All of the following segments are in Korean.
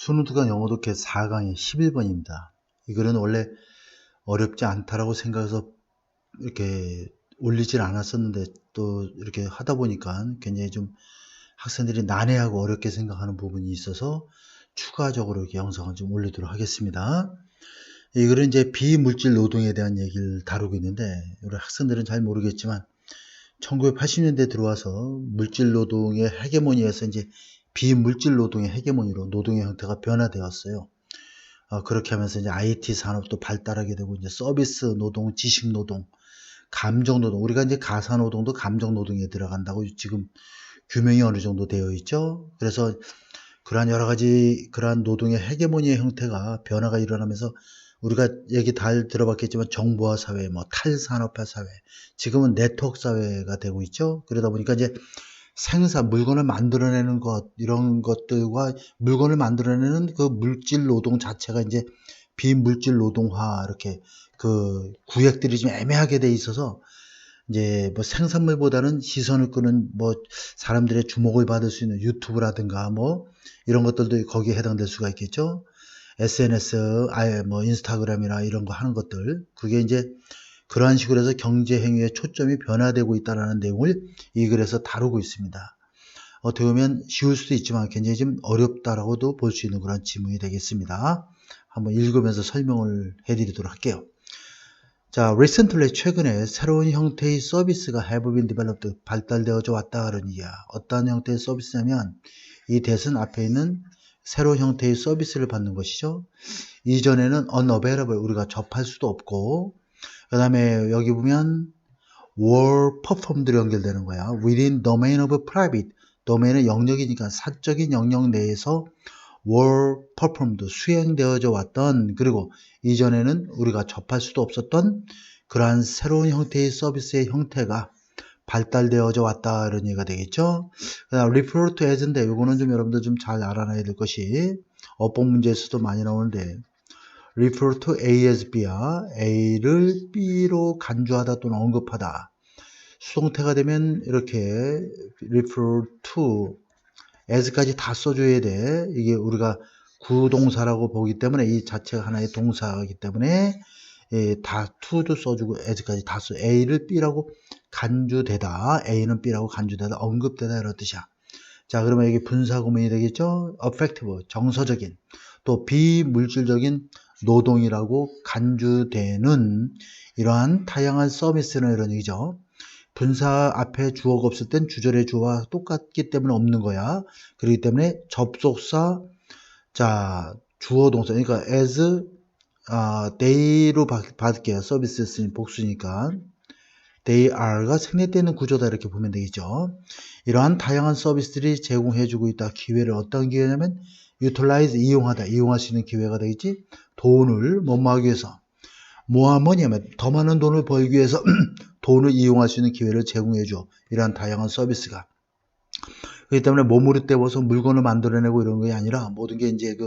순우드가 영어 독해 4강의 11번입니다. 이 글은 원래 어렵지 않다라고 생각해서 이렇게 올리질 않았었는데 또 이렇게 하다 보니까 굉장히 좀 학생들이 난해하고 어렵게 생각하는 부분이 있어서 추가적으로 이렇게 영상을 좀 올리도록 하겠습니다. 이 글은 이제 비물질 노동에 대한 얘기를 다루고 있는데 우리 학생들은 잘 모르겠지만 1980년대 들어와서 물질 노동의 헤게모니에서 이제 비물질 노동의 헤게모니로 노동의 형태가 변화되었어요. 그렇게 하면서 이제 IT 산업도 발달하게 되고 이제 서비스 노동, 지식 노동, 감정 노동, 우리가 이제 가사 노동도 감정 노동에 들어간다고 지금 규명이 어느 정도 되어 있죠. 그래서 그러한 여러 가지 그러한 노동의 헤게모니의 형태가 변화가 일어나면서 우리가 얘기 다 들어봤겠지만 정보화 사회, 뭐 탈산업화 사회, 지금은 네트워크 사회가 되고 있죠. 그러다 보니까 이제 생산, 물건을 만들어내는 것, 이런 것들과 물건을 만들어내는 그 물질 노동 자체가 이제 비물질 노동화, 이렇게 그 구획들이 좀 애매하게 돼 있어서 이제 뭐 생산물보다는 시선을 끄는 뭐 사람들의 주목을 받을 수 있는 유튜브라든가 뭐 이런 것들도 거기에 해당될 수가 있겠죠. SNS, 아예 뭐 인스타그램이나 이런 거 하는 것들, 그게 이제 그러한 식으로 해서 경제 행위의 초점이 변화되고 있다는 내용을 이 글에서 다루고 있습니다. 어떻게 보면 쉬울 수도 있지만 굉장히 좀 어렵다라고도 볼 수 있는 그런 지문이 되겠습니다. 한번 읽으면서 설명을 해드리도록 할게요. 자, recently 최근에 새로운 형태의 서비스가 have been developed 발달되어져 왔다 그런 얘기야. 어떤 형태의 서비스냐면 이 대신 앞에 있는 새로운 형태의 서비스를 받는 것이죠. 이전에는 unavailable 우리가 접할 수도 없고 그 다음에 여기 보면 were performed로 연결되는 거야. within domain of private 도메인은 영역이니까 사적인 영역 내에서 were performed 수행되어져 왔던 그리고 이전에는 우리가 접할 수도 없었던 그러한 새로운 형태의 서비스의 형태가 발달되어져 왔다 이런 얘기가 되겠죠. 그다음 refer to as인데 이거는 좀 여러분들 좀 잘 알아놔야 될 것이 어법 문제에서도 많이 나오는데 refer to A as B야. A를 B로 간주하다 또는 언급하다. 수동태가 되면 이렇게 refer to as까지 다 써줘야 돼. 이게 우리가 구동사라고 보기 때문에 이 자체가 하나의 동사이기 때문에 다 to도 써주고 as까지 다 써. A를 B라고 간주되다. A는 B라고 간주되다. 언급되다 이런 뜻이야. 자, 그러면 여기 분사 구문이 되겠죠? affective, 정서적인, 또 비물질적인 노동이라고 간주되는 이러한 다양한 서비스는 이런 얘기죠. 분사 앞에 주어가 없을 땐 주절의 주어와 똑같기 때문에 없는 거야. 그렇기 때문에 접속사, 자, 주어 동사, 그러니까 as, they로 받을게요. 서비스 쓰니 복수니까. they are가 생략되는 구조다 이렇게 보면 되겠죠. 이러한 다양한 서비스들이 제공해주고 있다. 기회를 어떤 기회냐면 utilize, 이용하다. 이용할 수 있는 기회가 되겠지. 돈을 뭐하기 위해서. 뭐냐면 더 많은 돈을 벌기 위해서 돈을 이용할 수 있는 기회를 제공해줘. 이러한 다양한 서비스가. 그렇기 때문에 몸으로 때워서 물건을 만들어내고 이런 게 아니라 모든 게 이제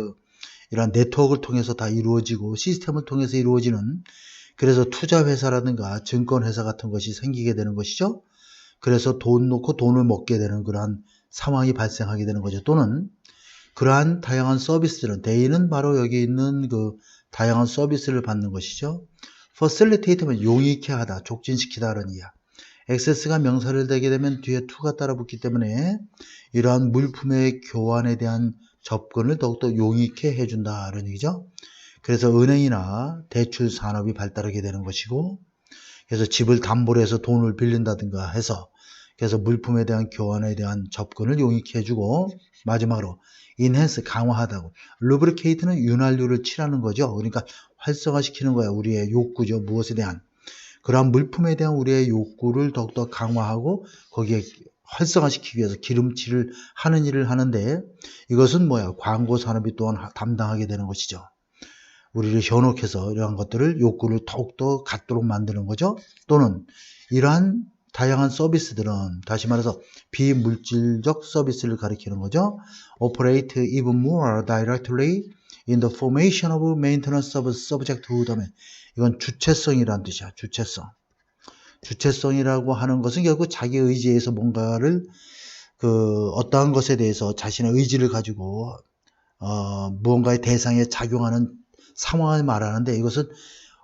이러한 네트워크를 통해서 다 이루어지고 시스템을 통해서 이루어지는 그래서 투자회사라든가 증권회사 같은 것이 생기게 되는 것이죠. 그래서 돈 놓고 돈을 먹게 되는 그러한 상황이 발생하게 되는 거죠. 또는 그러한 다양한 서비스들은 데이는 바로 여기 있는 그 다양한 서비스를 받는 것이죠. facilitate면 용이케 하다, 촉진시키다 그런 이야. access가 명사를 대게 되면 뒤에 to가 따라 붙기 때문에 이러한 물품의 교환에 대한 접근을 더욱더 용이케 해준다 이런 얘기죠. 그래서 은행이나 대출 산업이 발달하게 되는 것이고 그래서 집을 담보로 해서 돈을 빌린다든가 해서 그래서 물품에 대한 교환에 대한 접근을 용이케 해주고 마지막으로 enhance 강화하다고 lubricate는 윤활유를 칠하는 거죠. 그러니까 활성화시키는 거야. 우리의 욕구죠. 무엇에 대한 그러한 물품에 대한 우리의 욕구를 더욱더 강화하고 거기에 활성화시키기 위해서 기름칠을 하는 일을 하는데 이것은 뭐야? 광고 산업이 또한 담당하게 되는 것이죠. 우리를 현혹해서 이러한 것들을 욕구를 더욱더 갖도록 만드는 거죠. 또는 이러한 다양한 서비스들은 다시 말해서 비물질적 서비스를 가리키는 거죠. operate even more directly in the formation of maintenance of subject to domain. 이건 주체성이라는 뜻이야. 주체성. 주체성이라고 하는 것은 결국 자기 의지에서 뭔가를 어떠한 것에 대해서 자신의 의지를 가지고 무언가의 대상에 작용하는 상황을 말하는데 이것은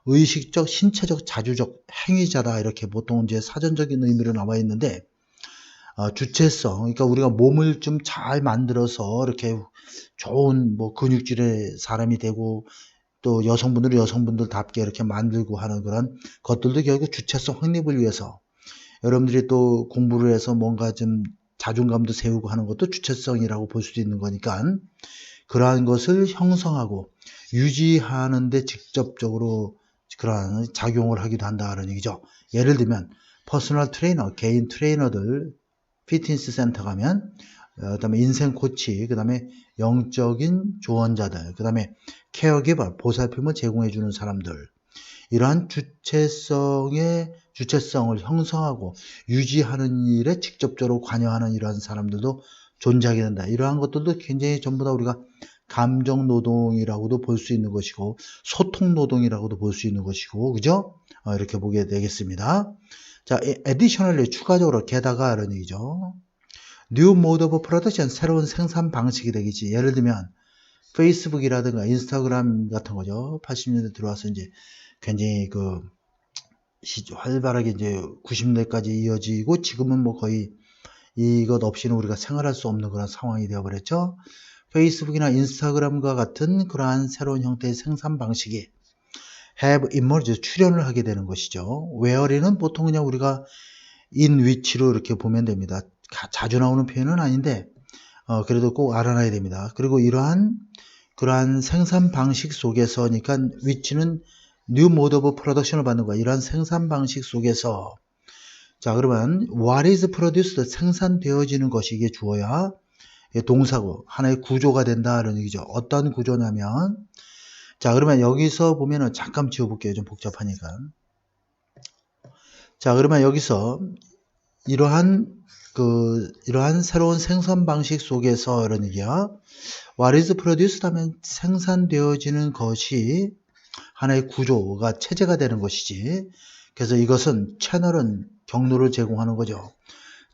의식적, 신체적, 자주적 행위자다 이렇게 보통 이제 사전적인 의미로 나와 있는데 주체성, 그러니까 우리가 몸을 좀 잘 만들어서 이렇게 좋은 뭐 근육질의 사람이 되고 또 여성분들은 여성분들답게 이렇게 만들고 하는 그런 것들도 결국 주체성 확립을 위해서 여러분들이 또 공부를 해서 뭔가 좀 자존감도 세우고 하는 것도 주체성이라고 볼 수도 있는 거니까 그러한 것을 형성하고 유지하는 데 직접적으로 그러한 작용을 하기도 한다는 얘기죠. 예를 들면 퍼스널 트레이너, 개인 트레이너들 피트니스 센터 가면 그 다음에 인생 코치, 그 다음에 영적인 조언자들, 그 다음에 케어기버, 보살핌을 제공해 주는 사람들, 이러한 주체성을 형성하고 유지하는 일에 직접적으로 관여하는 이러한 사람들도 존재하게 된다. 이러한 것들도 굉장히 전부 다 우리가 감정 노동이라고도 볼 수 있는 것이고 소통 노동이라고도 볼 수 있는 것이고, 그죠? 이렇게 보게 되겠습니다. 자, additionally 추가적으로 게다가 이런 얘기죠. New mode of production, 새로운 생산 방식이 되겠지. 예를 들면 페이스북이라든가 인스타그램 같은 거죠. 80년대 들어와서 이제 굉장히 활발하게 이제 90년대까지 이어지고 지금은 뭐 거의 이것 없이는 우리가 생활할 수 없는 그런 상황이 되어버렸죠. 페이스북이나 인스타그램과 같은 그러한 새로운 형태의 생산 방식이 have emerged, 출현을 하게 되는 것이죠. where는 보통 그냥 우리가 in which로 이렇게 보면 됩니다. 자주 나오는 표현은 아닌데 그래도 꼭 알아놔야 됩니다. 그리고 그러한 생산 방식 속에서니까 which는 new mode of production을 받는 거야. 이러한 생산 방식 속에서 자, 그러면 what is produced, 생산되어지는 것이 이게 주어야 동사고 하나의 구조가 된다는 얘기죠. 어떤 구조냐면 자, 그러면 여기서 보면은 잠깐 지워볼게요. 좀 복잡하니까. 자, 그러면 여기서 이러한 새로운 생산 방식 속에서 이런 얘기야. What is produced 하면 생산되어지는 것이 하나의 구조가 체제가 되는 것이지. 그래서 이것은 채널은 경로를 제공하는 거죠.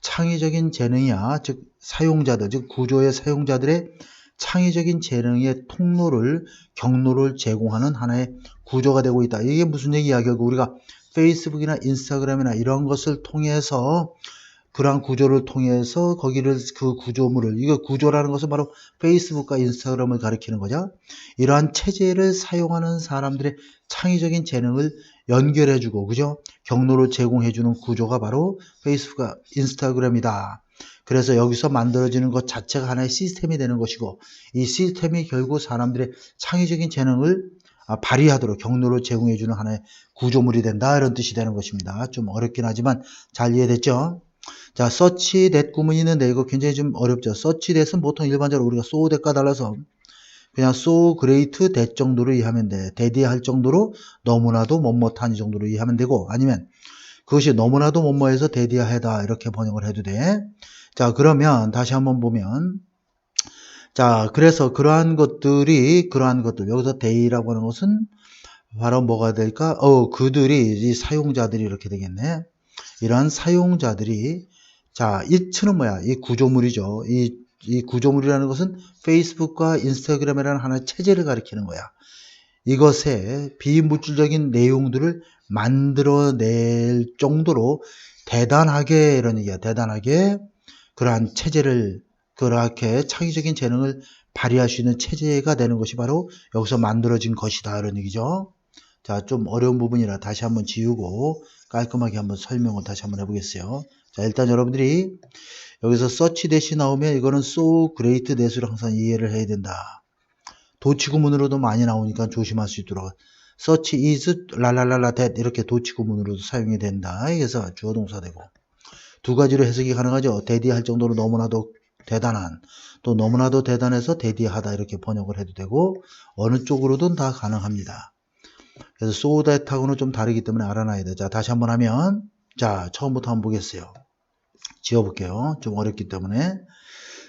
창의적인 재능이야, 즉 사용자들, 즉 구조의 사용자들의 창의적인 재능의 경로를 제공하는 하나의 구조가 되고 있다. 이게 무슨 얘기야? 결국 우리가 페이스북이나 인스타그램이나 이런 것을 통해서 그러한 구조를 통해서 그 구조물을, 이거 구조라는 것은 바로 페이스북과 인스타그램을 가리키는 거죠. 이러한 체제를 사용하는 사람들의 창의적인 재능을 연결해주고, 그죠? 경로를 제공해주는 구조가 바로 페이스북과 인스타그램이다. 그래서 여기서 만들어지는 것 자체가 하나의 시스템이 되는 것이고, 이 시스템이 결국 사람들의 창의적인 재능을 발휘하도록 경로를 제공해주는 하나의 구조물이 된다. 이런 뜻이 되는 것입니다. 좀 어렵긴 하지만 잘 이해됐죠? 자, 서치 댓 구문이 있는데 이거 굉장히 좀 어렵죠. 서치 댓은 보통 일반적으로 우리가 so that과 달라서 그냥 so great that 정도로 이해하면 돼. 대디할 정도로 너무나도 뭐뭐한 이 정도로 이해하면 되고, 아니면 그것이 너무나도 뭐뭐해서 대디하다 이렇게 번역을 해도 돼. 자, 그러면 다시 한번 보면 자, 그래서 그러한 것들 여기서 day라고 하는 것은 바로 뭐가 될까? 이 사용자들이 이렇게 되겠네. 이러한 사용자들이 자, 이츠는 뭐야? 이 구조물이죠. 이 구조물이라는 것은 페이스북과 인스타그램이라는 하나의 체제를 가리키는 거야. 이것의 비물질적인 내용들을 만들어낼 정도로 대단하게, 이런 얘기야. 대단하게 그러한 체제를, 그렇게 창의적인 재능을 발휘할 수 있는 체제가 되는 것이 바로 여기서 만들어진 것이다. 이런 얘기죠. 자, 좀 어려운 부분이라 다시 한번 지우고 깔끔하게 한번 설명을 다시 한번 해보겠어요. 자, 일단 여러분들이 여기서 search that이 나오면 이거는 so great that으로 항상 이해를 해야 된다. 도치구문으로도 많이 나오니까 조심할 수 있도록 search is 랄랄랄라 that 이렇게 도치구문으로도 사용이 된다. 그래서 주어 동사 되고 두 가지로 해석이 가능하죠. 대디할 정도로 너무나도 대단한, 또 너무나도 대단해서 대디하다 이렇게 번역을 해도 되고 어느 쪽으로든 다 가능합니다. 그래서 so that하고는 좀 다르기 때문에 알아놔야 돼. 자, 다시 한번 하면 자, 처음부터 한번 보겠어요. 지워볼게요. 좀 어렵기 때문에.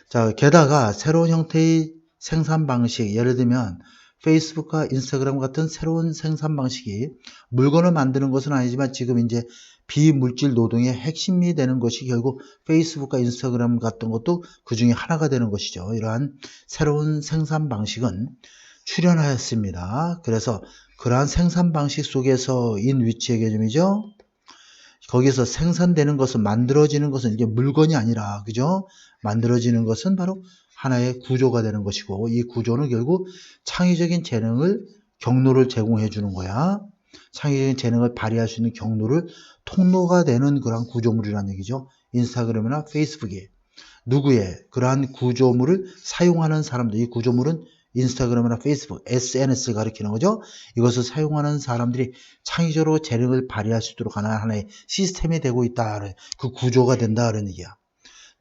자, 게다가 새로운 형태의 생산 방식, 예를 들면 페이스북과 인스타그램 같은 새로운 생산 방식이 물건을 만드는 것은 아니지만 지금 이제 비물질 노동의 핵심이 되는 것이 결국 페이스북과 인스타그램 같은 것도 그 중에 하나가 되는 것이죠. 이러한 새로운 생산 방식은 출현하였습니다. 그래서 그러한 생산 방식 속에서인 위치의 개념이죠. 거기서 생산되는 것은, 만들어지는 것은 이게 물건이 아니라, 그죠? 만들어지는 것은 바로 하나의 구조가 되는 것이고, 이 구조는 결국 창의적인 재능을, 경로를 제공해 주는 거야. 창의적인 재능을 발휘할 수 있는 경로를, 통로가 되는 그러한 구조물이라는 얘기죠. 인스타그램이나 페이스북이. 누구의 그러한 구조물을 사용하는 사람들, 이 구조물은 인스타그램이나 페이스북, SNS를 가리키는 거죠. 이것을 사용하는 사람들이 창의적으로 재능을 발휘할 수 있도록 하는 하나의 시스템이 되고 있다. 그 구조가 된다. 그런 얘기야.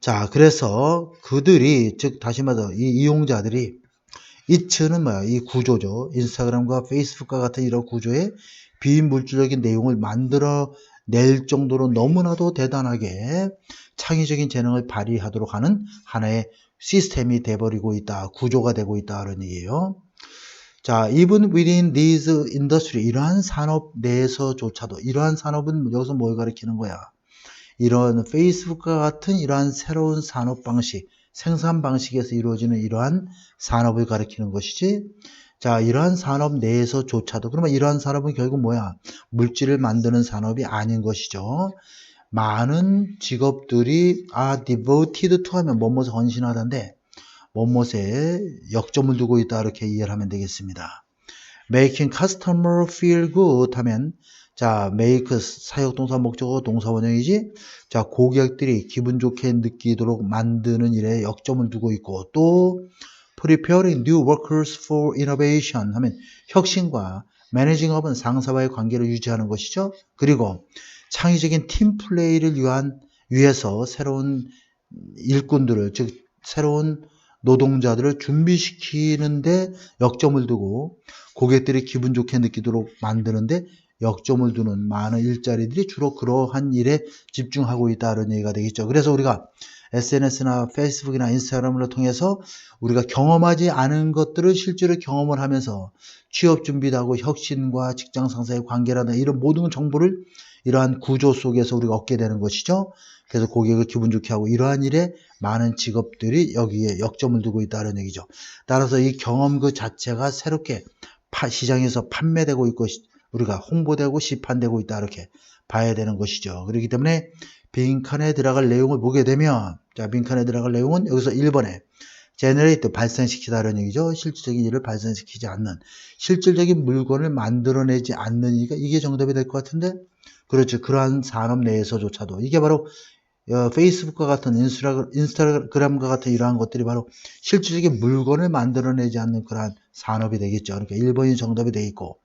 자, 그래서 그들이, 즉, 다시 말해서 이 이용자들이, 이츠는 뭐야? 이 구조죠. 인스타그램과 페이스북과 같은 이런 구조의 비물질적인 내용을 만들어 낼 정도로 너무나도 대단하게 창의적인 재능을 발휘하도록 하는 하나의 시스템이 돼버리고 있다. 구조가 되고 있다. 그런 얘기예요. 자, even within these industry, 이러한 산업 내에서조차도, 이러한 산업은 여기서 뭘 가리키는 거야? 이런 페이스북과 같은 이러한 새로운 산업 방식, 생산 방식에서 이루어지는 이러한 산업을 가리키는 것이지. 자, 이러한 산업 내에서조차도, 그러면 이러한 산업은 결국 뭐야? 물질을 만드는 산업이 아닌 것이죠. 많은 직업들이 devoted to 하면 뭐뭐에 헌신하다인데, 뭐뭐에 역점을 두고 있다. 이렇게 이해를 하면 되겠습니다. making customer feel good 하면, 자, make 사역동사 목적어 동사 원형이지. 자, 고객들이 기분 좋게 느끼도록 만드는 일에 역점을 두고 있고, 또 preparing new workers for innovation 하면 혁신과 managing up은 상사와의 관계를 유지하는 것이죠. 그리고 창의적인 팀 플레이를 위해서 새로운 일꾼들을, 즉 새로운 노동자들을 준비시키는데 역점을 두고 고객들이 기분 좋게 느끼도록 만드는데 역점을 두는 많은 일자리들이 주로 그러한 일에 집중하고 있다는 얘기가 되겠죠. 그래서 우리가 SNS나 페이스북이나 인스타그램을 통해서 우리가 경험하지 않은 것들을 실제로 경험을 하면서 취업 준비도 하고 혁신과 직장 상사의 관계라든가 이런 모든 정보를 이러한 구조 속에서 우리가 얻게 되는 것이죠. 그래서 고객을 기분 좋게 하고 이러한 일에 많은 직업들이 여기에 역점을 두고 있다는 얘기죠. 따라서 이 경험 그 자체가 새롭게 시장에서 판매되고 있고 우리가 홍보되고 시판되고 있다 이렇게 봐야 되는 것이죠. 그렇기 때문에 빈칸에 들어갈 내용을 보게 되면, 자, 빈칸에 들어갈 내용은 여기서 1번에 generate 발생시키다라는 얘기죠. 실질적인 일을 발생시키지 않는, 실질적인 물건을 만들어내지 않는 이게 정답이 될 것 같은데, 그렇죠. 그러한 산업 내에서조차도 이게 바로 페이스북과 같은 인스타그램과 같은 이러한 것들이 바로 실질적인 물건을 만들어내지 않는 그러한 산업이 되겠죠. 그러니까 1번이 정답이 되어 있고,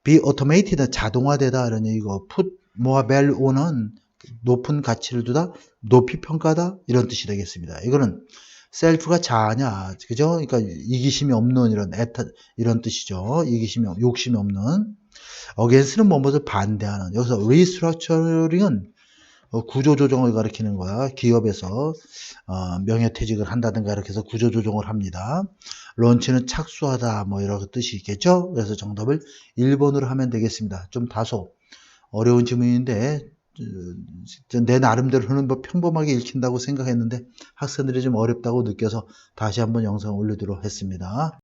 be automated 자동화되다 이런 얘기고, put more value on은 높은 가치를 두다, 높이 평가다 이런 뜻이 되겠습니다. 이거는 셀프가 자아냐, 그죠? 그러니까 이기심이 없는 이런 뜻이죠. 욕심이 없는. against는 뭐뭐를 반대하는. 여기서 restructuring은 구조조정을 가리키는 거야. 기업에서 명예퇴직을 한다든가 이렇게 해서 구조조정을 합니다. 런치는 착수하다 뭐 이런 뜻이 있겠죠. 그래서 정답을 1번으로 하면 되겠습니다. 좀 다소 어려운 질문인데 내 나름대로는 뭐 평범하게 읽힌다고 생각했는데 학생들이 좀 어렵다고 느껴서 다시 한번 영상 올리도록 했습니다.